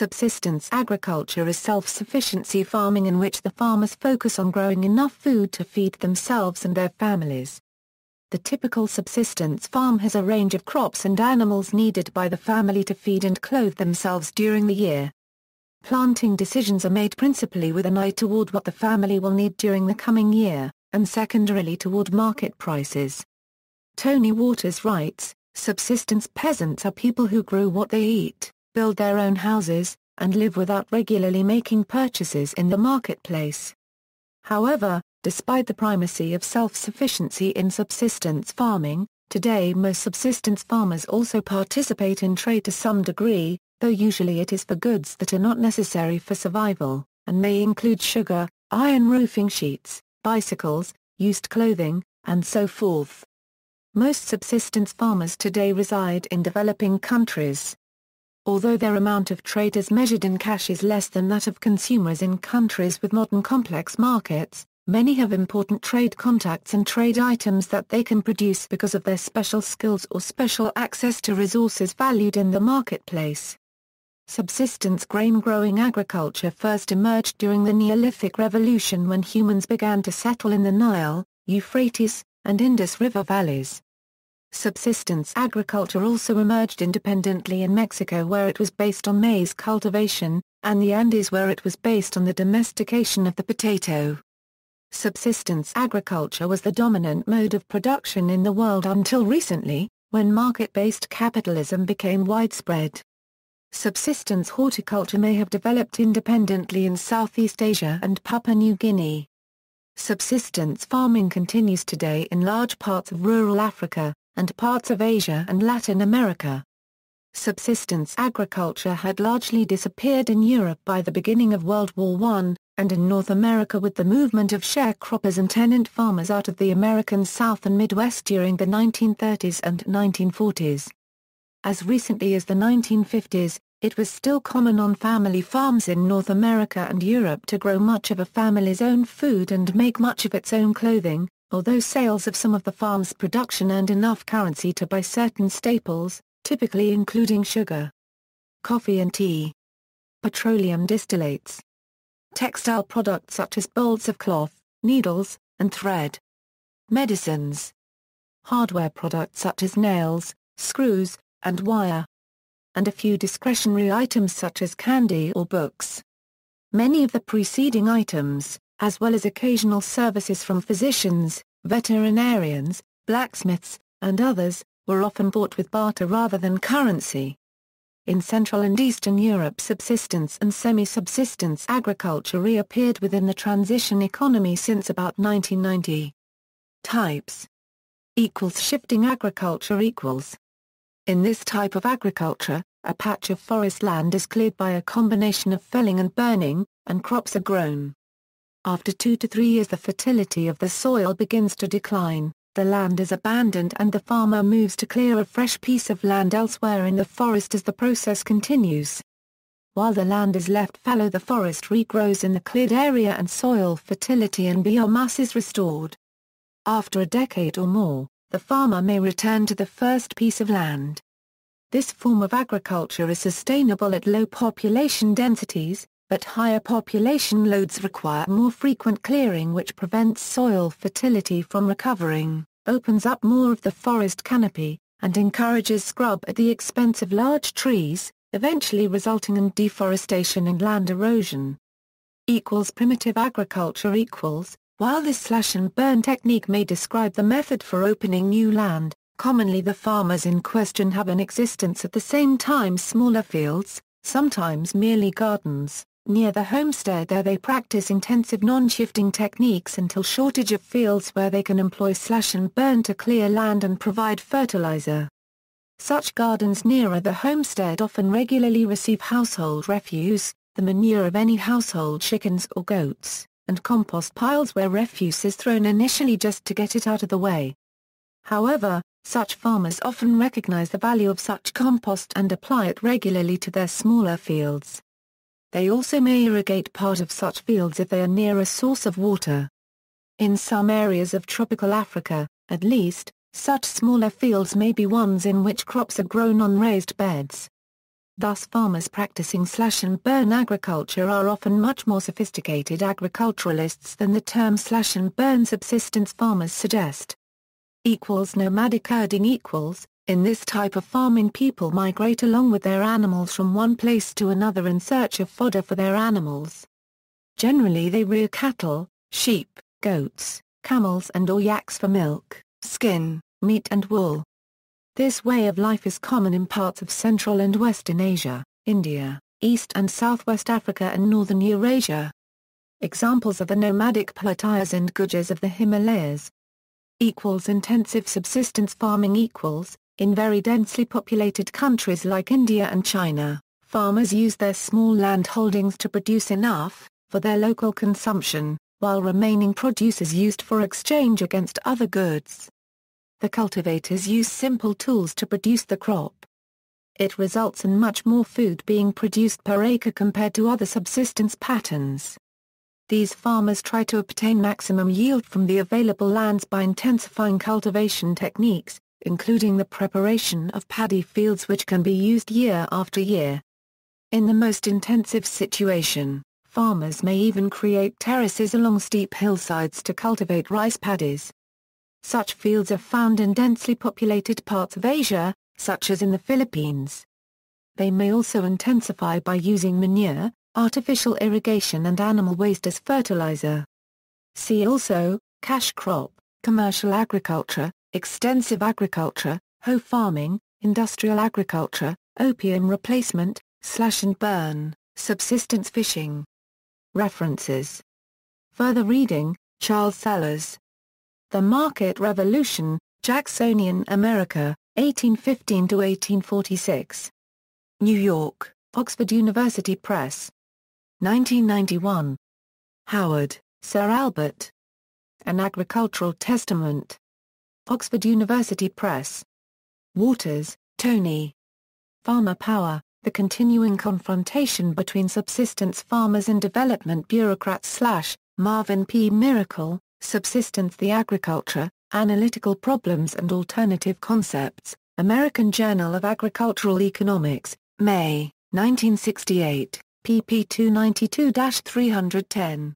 Subsistence agriculture is self-sufficiency farming in which the farmers focus on growing enough food to feed themselves and their families. The typical subsistence farm has a range of crops and animals needed by the family to feed and clothe themselves during the year. Planting decisions are made principally with an eye toward what the family will need during the coming year, and secondarily toward market prices. Tony Waters writes, "Subsistence peasants are people who grow what they eat, build their own houses, and live without regularly making purchases in the marketplace." However, despite the primacy of self-sufficiency in subsistence farming, today most subsistence farmers also participate in trade to some degree, though usually it is for goods that are not necessary for survival, and may include sugar, iron roofing sheets, bicycles, used clothing, and so forth. Most subsistence farmers today reside in developing countries. Although their amount of trade as measured in cash is less than that of consumers in countries with modern complex markets, many have important trade contacts and trade items that they can produce because of their special skills or special access to resources valued in the marketplace. Subsistence grain-growing agriculture first emerged during the Neolithic Revolution when humans began to settle in the Nile, Euphrates, and Indus River valleys. Subsistence agriculture also emerged independently in Mexico where it was based on maize cultivation, and the Andes where it was based on the domestication of the potato. Subsistence agriculture was the dominant mode of production in the world until recently, when market-based capitalism became widespread. Subsistence horticulture may have developed independently in Southeast Asia and Papua New Guinea. Subsistence farming continues today in large parts of rural Africa, and parts of Asia and Latin America. Subsistence agriculture had largely disappeared in Europe by the beginning of World War I, and in North America with the movement of sharecroppers and tenant farmers out of the American South and Midwest during the 1930s and 1940s. As recently as the 1950s, it was still common on family farms in North America and Europe to grow much of a family's own food and make much of its own clothing, although sales of some of the farm's production earned enough currency to buy certain staples, typically including sugar, coffee and tea, petroleum distillates, textile products such as bolts of cloth, needles, and thread, medicines, hardware products such as nails, screws, and wire, and a few discretionary items such as candy or books. Many of the preceding items, as well as occasional services from physicians, veterinarians, blacksmiths, and others, were often bought with barter rather than currency. In Central and Eastern Europe, subsistence and semi-subsistence agriculture reappeared within the transition economy since about 1990. Types = shifting agriculture = In this type of agriculture, a patch of forest land is cleared by a combination of felling and burning, and crops are grown. After 2 to 3 years the fertility of the soil begins to decline, the land is abandoned and the farmer moves to clear a fresh piece of land elsewhere in the forest as the process continues. While the land is left fallow, the forest regrows in the cleared area and soil fertility and biomass is restored. After a decade or more, the farmer may return to the first piece of land. This form of agriculture is sustainable at low population densities, but higher population loads require more frequent clearing, which prevents soil fertility from recovering, opens up more of the forest canopy, and encourages scrub at the expense of large trees, eventually resulting in deforestation and land erosion. Primitive agriculture While this slash-and-burn technique may describe the method for opening new land, commonly the farmers in question have in existence at the same time smaller fields, sometimes merely gardens, near the homestead. There they practice intensive non-shifting techniques until shortage of fields where they can employ slash-and-burn to clear land and provide fertilizer. Such gardens nearer the homestead often regularly receive household refuse, the manure of any household chickens or goats, and compost piles where refuse is thrown initially just to get it out of the way. However, such farmers often recognize the value of such compost and apply it regularly to their smaller fields. They also may irrigate part of such fields if they are near a source of water. In some areas of tropical Africa, at least, such smaller fields may be ones in which crops are grown on raised beds. Thus farmers practicing slash-and-burn agriculture are often much more sophisticated agriculturalists than the term slash-and-burn subsistence farmers suggest. Nomadic herding in this type of farming people migrate along with their animals from one place to another in search of fodder for their animals. Generally they rear cattle, sheep, goats, camels and/or yaks for milk, skin, meat and wool. This way of life is common in parts of Central and Western Asia, India, East and Southwest Africa and Northern Eurasia. Examples are the nomadic Bhutias and Gujars of the Himalayas. Intensive subsistence farming in very densely populated countries like India and China, farmers use their small land holdings to produce enough for their local consumption, while remaining produce is used for exchange against other goods. The cultivators use simple tools to produce the crop. It results in much more food being produced per acre compared to other subsistence patterns. These farmers try to obtain maximum yield from the available lands by intensifying cultivation techniques, including the preparation of paddy fields which can be used year after year. In the most intensive situation, farmers may even create terraces along steep hillsides to cultivate rice paddies. Such fields are found in densely populated parts of Asia, such as in the Philippines. They may also intensify by using manure, artificial irrigation and animal waste as fertilizer. See also, cash crop, commercial agriculture, extensive agriculture, hoe farming, industrial agriculture, opium replacement, slash and burn, subsistence fishing. References. Further reading, Charles Sellers. The Market Revolution, Jacksonian America, 1815–1846. New York, Oxford University Press. 1991. Howard, Sir Albert. An Agricultural Testament. Oxford University Press. Waters, Tony. Farmer Power, The Continuing Confrontation Between Subsistence Farmers and Development Bureaucrats / Marvin P. Miracle, Subsistence the Agriculture, Analytical Problems and Alternative Concepts, American Journal of Agricultural Economics, May, 1968, pp. 292–310.